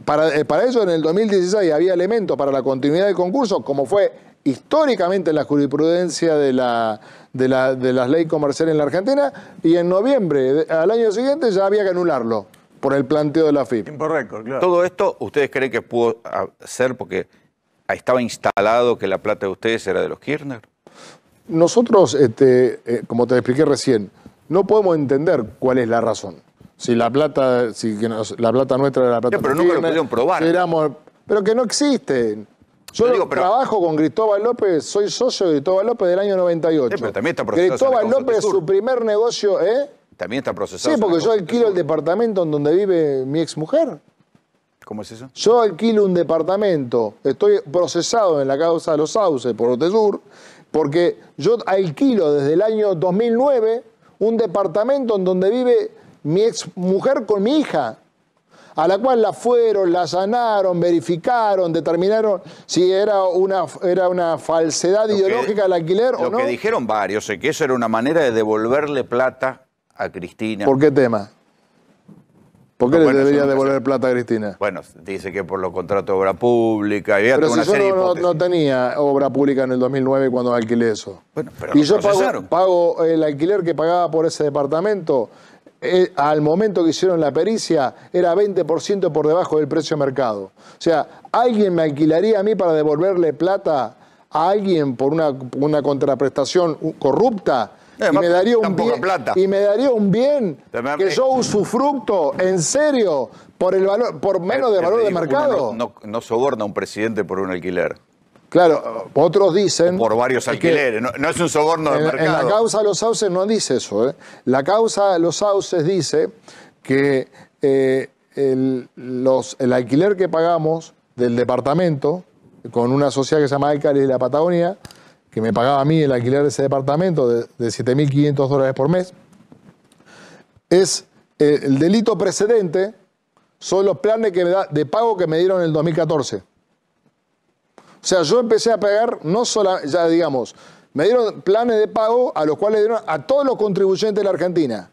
para eso en el 2016 había elementos para la continuidad del concurso, como fue históricamente en la jurisprudencia de las leyes comerciales en la Argentina, y en noviembre al año siguiente ya había que anularlo por el planteo de la FIP. Tiempo récord, claro. Todo esto, ¿ustedes creen que pudo ser porque estaba instalado que la plata de ustedes era de los Kirchner? Nosotros, como te expliqué recién, no podemos entender cuál es la razón. Si la plata, la plata nuestra era la plata Sí, pero de nunca lo Kirchner, pudieron probar. si pero que no existen. Yo Yo digo, pero- trabajo con Cristóbal López, soy socio de Cristóbal López del año 98. Sí, pero también está procesado Cristóbal en el López, Consulta su primer negocio, También está procesado. Sí, porque en la yo Corte alquilo el Sur. departamento en donde vive mi exmujer. ¿Cómo es eso? Yo alquilo un departamento, estoy procesado en la causa de los Sauces por Otesur, porque yo alquilo desde el año 2009 un departamento en donde vive mi exmujer con mi hija, a la cual la fueron, la allanaron, verificaron, determinaron si era una falsedad ideológica el alquiler o Lo no. que dijeron varios es que eso era una manera de devolverle plata a Cristina. ¿Por qué tema? ¿Por qué No, le bueno, debería eso no devolver pasa. plata a Cristina? Bueno, dice que por los contratos de obra pública, y Pero una si serie de yo no hipótesis. tenía obra pública en el 2009 cuando alquilé eso. Bueno, pero Y lo yo procesaron. pago el alquiler que pagaba por ese departamento. Al momento que hicieron la pericia, era 20% por debajo del precio de mercado. O sea, ¿alguien me alquilaría a mí para devolverle plata a alguien por una contraprestación corrupta? Y me daría un bien, plata. y me daría un bien También, que yo usufructo, en serio, por el valor, por menos de valor de mercado. Uno no soborna a un presidente por un alquiler. Claro, otros dicen... Por varios alquileres. No es un soborno de mercado. En la causa de los sauces no dice eso. La causa de los sauces dice que el alquiler que pagamos del departamento, con una sociedad que se llama Alcalde de la Patagonia, que me pagaba a mí el alquiler de ese departamento de $7.500 por mes, es el delito precedente, son los planes de pago que me dieron en el 2014. O sea, yo empecé a pagar, no solo, ya digamos, me dieron planes de pago a los cuales dieron a todos los contribuyentes de la Argentina,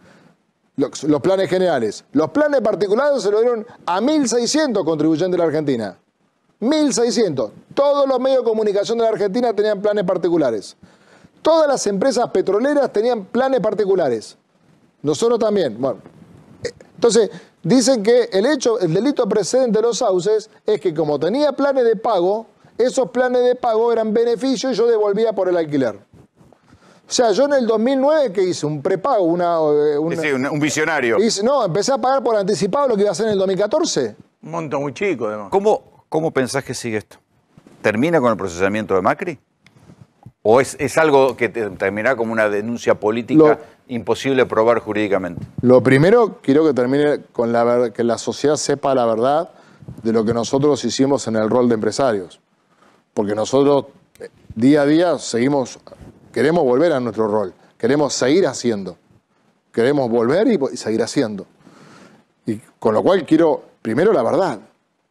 los planes generales. Los planes particulares se los dieron a 1.600 contribuyentes de la Argentina. 1.600. Todos los medios de comunicación de la Argentina tenían planes particulares. Todas las empresas petroleras tenían planes particulares. Nosotros también. Bueno, entonces, dicen que el delito precedente de los sauces es que como tenía planes de pago, esos planes de pago eran beneficios y yo devolvía por el alquiler. O sea, yo en el 2009, ¿qué hice? Un prepago, un visionario. Empecé a pagar por anticipado lo que iba a hacer en el 2014. Un monto muy chico, además. ¿Cómo pensás que sigue esto? ¿Termina con el procesamiento de Macri? ¿O es algo que terminará como una denuncia política imposible de probar jurídicamente? Lo primero, quiero que termine con que la sociedad sepa la verdad de lo que nosotros hicimos en el rol de empresarios. Porque nosotros día a día queremos volver a nuestro rol, queremos seguir haciendo, queremos volver y seguir haciendo. Y con lo cual quiero, primero, la verdad.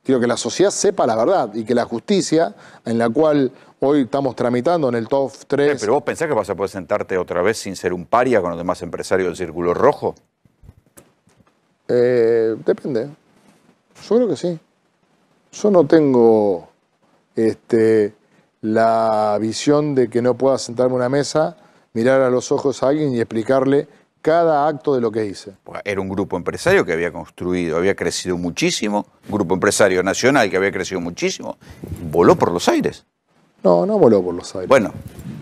Quiero que la sociedad sepa la verdad y que la justicia, en la cual hoy estamos tramitando en el top 3... ¿Pero vos pensás que vas a poder sentarte otra vez sin ser un paria con los demás empresarios del Círculo Rojo? Depende. Yo creo que sí. Yo no tengo la visión de que no pueda sentarme a una mesa, mirar a los ojos a alguien y explicarle cada acto de lo que hice. Era un grupo empresario que había construido, había crecido muchísimo, un grupo empresario nacional que había crecido muchísimo, voló por los aires. No voló por los aires. Bueno,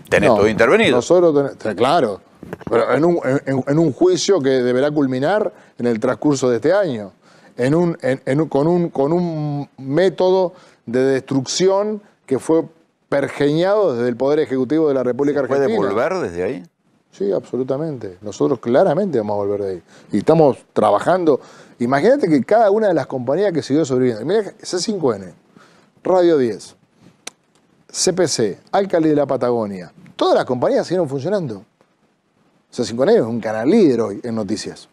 tenés todo intervenido. Nosotros claro, pero en un juicio que deberá culminar en el transcurso de este año, con un método de destrucción que fue pergeñado desde el Poder Ejecutivo de la República Argentina. ¿Puede volver desde ahí? Sí, absolutamente. Nosotros claramente vamos a volver de ahí. Y estamos trabajando. Imagínate que cada una de las compañías que siguió sobreviviendo, mira, C5N, Radio 10, CPC, Alcalde de la Patagonia, todas las compañías siguieron funcionando. C5N es un canal líder hoy en noticias.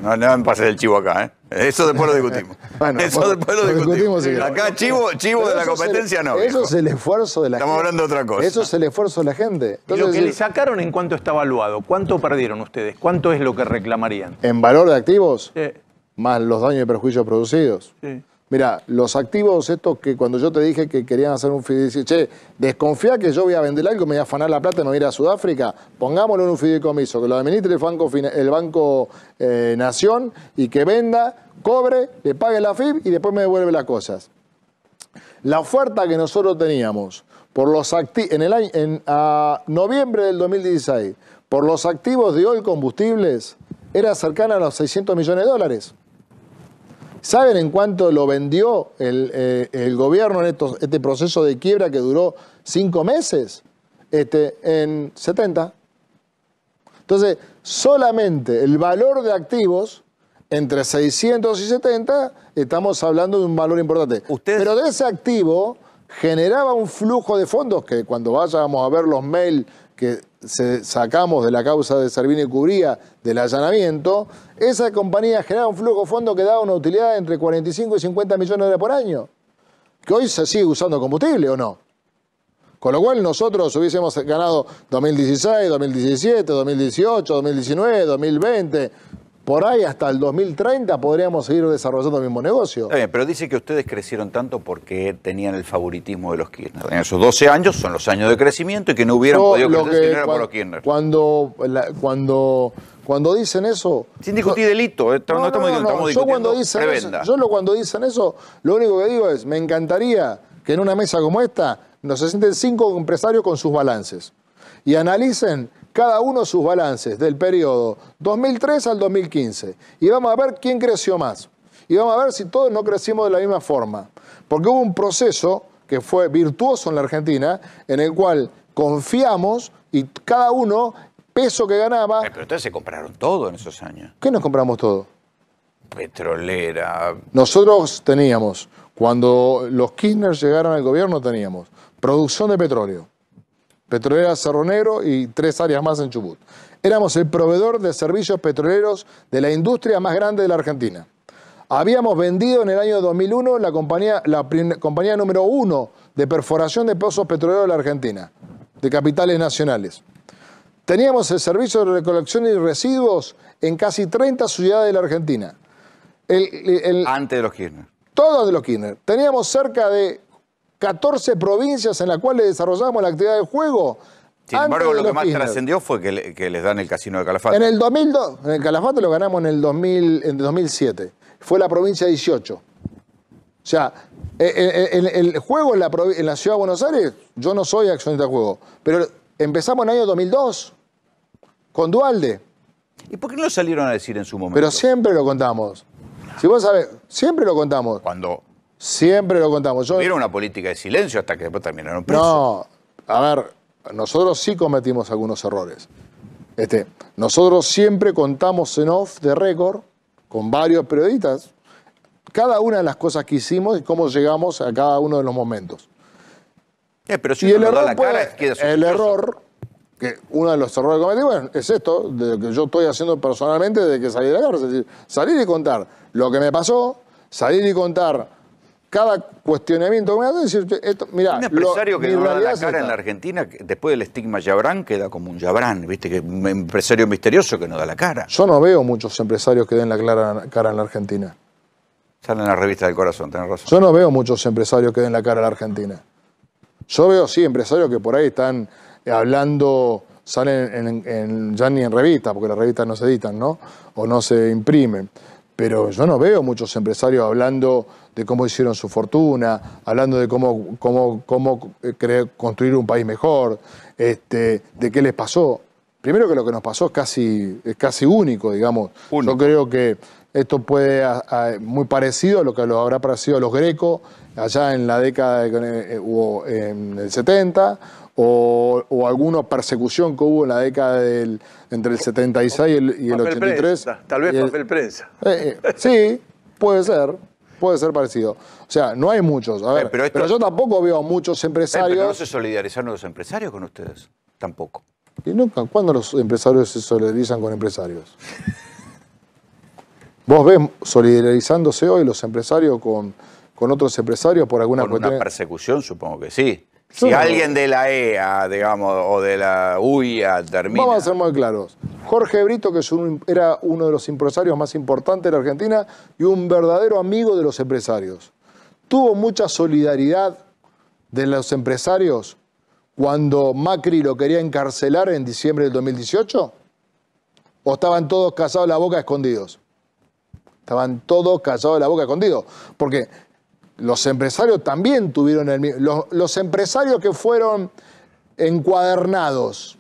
No me pases el chivo acá, ¿eh? Eso después lo discutimos. Bueno, eso después lo discutimos. Sí. Acá chivo de la competencia no. Eso es el esfuerzo de la gente. Estamos hablando de otra cosa. Eso es el esfuerzo de la gente. Entonces, ¿y lo que le sacaron en cuánto está evaluado? ¿Cuánto perdieron ustedes? ¿Cuánto es lo que reclamarían? En valor de activos, Sí. más los daños y perjuicios producidos. Sí. Mira, los activos estos que cuando yo te dije que querían hacer un fideicomiso, desconfía que yo voy a vender algo, me voy a afanar la plata y me voy a ir a Sudáfrica, pongámoslo en un fideicomiso, que lo administre el Banco Nación y que venda, cobre, le pague la FIP y después me devuelve las cosas. La oferta que nosotros teníamos por los a noviembre del 2016 por los activos de Oil Combustibles era cercana a los $600 millones. ¿Saben en cuánto lo vendió el gobierno en este proceso de quiebra que duró 5 meses? En 70. Entonces, solamente el valor de activos, entre 600 y 70, estamos hablando de un valor importante. Pero de ese activo generaba un flujo de fondos que cuando vayamos a ver los mails que sacamos de la causa de Servini y Cubría del allanamiento, esa compañía generaba un flujo de fondos que daba una utilidad entre 45 y 50 millones de dólares por año. Que hoy se sigue usando combustible, ¿o no? Con lo cual nosotros hubiésemos ganado 2016, 2017, 2018, 2019, 2020. por ahí hasta el 2030 podríamos seguir desarrollando el mismo negocio. Está bien, pero dice que ustedes crecieron tanto porque tenían el favoritismo de los Kirchner. En esos 12 años son los años de crecimiento y que no hubieran podido crecer si no era por los Kirchner. Cuando dicen eso... Sin discutir delito, no estamos discutiendo prebenda. Cuando dicen eso, lo único que digo es, me encantaría que en una mesa como esta nos se sienten 5 empresarios con sus balances y analicen cada uno sus balances del periodo 2003 al 2015. Y vamos a ver quién creció más. Y vamos a ver si todos no crecimos de la misma forma. Porque hubo un proceso que fue virtuoso en la Argentina, en el cual confiamos y cada uno, peso que ganaba... Pero ustedes se compraron todo en esos años. ¿Qué nos compramos todo? Petrolera... Nosotros teníamos, cuando los Kirchner llegaron al gobierno, teníamos producción de petróleo, Petrolera Cerro Negro y 3 áreas más en Chubut. Éramos el proveedor de servicios petroleros de la industria más grande de la Argentina. Habíamos vendido en el año 2001 la compañía número 1 de perforación de pozos petroleros de la Argentina, de capitales nacionales. Teníamos el servicio de recolección y residuos en casi 30 ciudades de la Argentina. Antes de los Kirchner. Todos de los Kirchner. Teníamos cerca de 14 provincias en las cuales desarrollamos la actividad de juego. Sin embargo, lo que más trascendió fue que les dan el casino de Calafate. En el 2002, en el Calafate lo ganamos en el 2007. Fue la provincia 18. O sea, el juego en la ciudad de Buenos Aires, yo no soy accionista de juego, pero empezamos en el año 2002, con Dualde. ¿Y por qué no lo salieron a decir en su momento? Pero siempre lo contamos. Si vos sabés, siempre lo contamos. Cuando... Siempre lo contamos. Tuvieron una política de silencio hasta que después terminaron presos. No, a ver, nosotros sí cometimos algunos errores. Nosotros siempre contamos en off de récord, con varios periodistas, cada una de las cosas que hicimos y cómo llegamos a cada uno de los momentos. Pero si uno no da la cara, queda sospechoso. El error, que uno de los errores que cometí, bueno, es esto, de lo que yo estoy haciendo personalmente desde que salí de la cárcel. Es decir, salir y contar lo que me pasó, salir y contar cada cuestionamiento que me hace, decir, mirá, un empresario que no da la cara en la Argentina, después del estigma Yabrán, queda como un Yabrán, ¿viste? Que un empresario misterioso que no da la cara. Yo no veo muchos empresarios que den la cara en la Argentina. Sale en la revista del Corazón, tenés razón. Yo no veo muchos empresarios que den la cara a la Argentina. Yo veo, sí, empresarios que por ahí están hablando, salen ya ni en revistas, porque las revistas no se editan, ¿no? O no se imprimen. Pero yo no veo muchos empresarios hablando de cómo hicieron su fortuna, hablando de cómo construir un país mejor, de qué les pasó. Primero que lo que nos pasó es casi único, digamos. Único. Yo creo que esto puede muy parecido a lo que lo habrá parecido a los Greco allá en la década en el 70, o alguna persecución que hubo en la década entre el 76 y el 83. Prensa, tal vez papel prensa. Sí, puede ser parecido. O sea, no hay muchos. A ver, pero yo tampoco veo a muchos empresarios... Pero no se solidarizaron los empresarios con ustedes, tampoco. ¿Y nunca? ¿Cuándo los empresarios se solidarizan con empresarios? ¿Vos ves solidarizándose hoy los empresarios con otros empresarios por alguna cuestión? Con una persecución, supongo que sí. Si alguien de la EA, digamos, o de la UIA termina... Vamos a ser muy claros. Jorge Brito, que era uno de los empresarios más importantes de la Argentina y un verdadero amigo de los empresarios. ¿Tuvo mucha solidaridad de los empresarios cuando Macri lo quería encarcelar en diciembre del 2018? ¿O estaban todos callados de la boca escondidos? Estaban todos callados de la boca escondidos. Porque... los empresarios también tuvieron el mismo. Los empresarios que fueron encuadernados.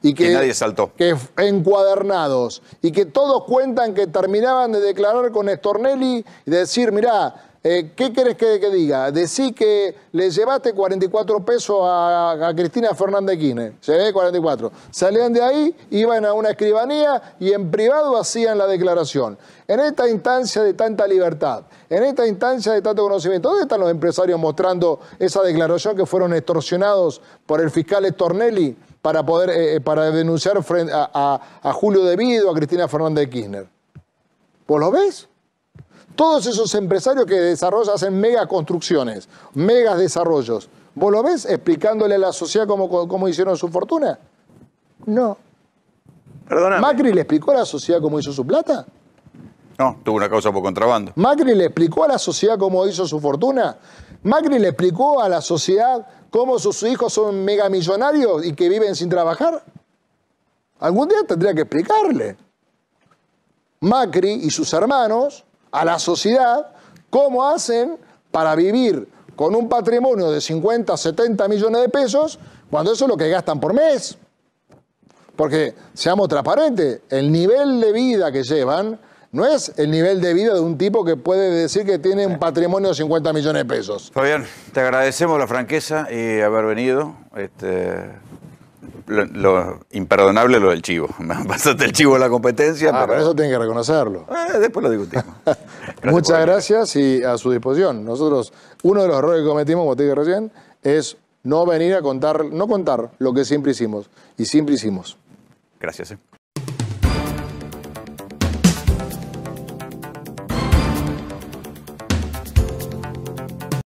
Y que nadie saltó. Que encuadernados. Y que todos cuentan que terminaban de declarar con Stornelli y de decir, mirá, ¿qué querés que diga? Decí que le llevaste 44 pesos a Cristina Fernández de Kirchner. Llevé 44. Salían de ahí, iban a una escribanía y en privado hacían la declaración. En esta instancia de tanta libertad, en esta instancia de tanto conocimiento, ¿dónde están los empresarios mostrando esa declaración que fueron extorsionados por el fiscal Stornelli para denunciar frente a Julio De Vido, a Cristina Fernández de Kirchner? ¿Vos lo ves? Todos esos empresarios que hacen mega construcciones, megas desarrollos, ¿vos lo ves explicándole a la sociedad cómo hicieron su fortuna? No. Perdóname. ¿Macri le explicó a la sociedad cómo hizo su plata? No, tuvo una causa por contrabando. ¿Macri le explicó a la sociedad cómo hizo su fortuna? ¿Macri le explicó a la sociedad cómo sus hijos son megamillonarios y que viven sin trabajar? Algún día tendría que explicarle. Macri y sus hermanos a la sociedad cómo hacen para vivir con un patrimonio de 50, 70 millones de pesos cuando eso es lo que gastan por mes. Porque, seamos transparentes, el nivel de vida que llevan no es el nivel de vida de un tipo que puede decir que tiene un patrimonio de 50 millones de pesos. Fabián, te agradecemos la franqueza y haber venido. Lo imperdonable lo del chivo. Me pasaste el chivo en la competencia. Pero eso tienen que reconocerlo. Después lo discutimos. Muchas gracias y a su disposición. Nosotros, uno de los errores que cometimos, como te dije recién, es no venir a contar, no contar lo que siempre hicimos. Y siempre hicimos. Gracias.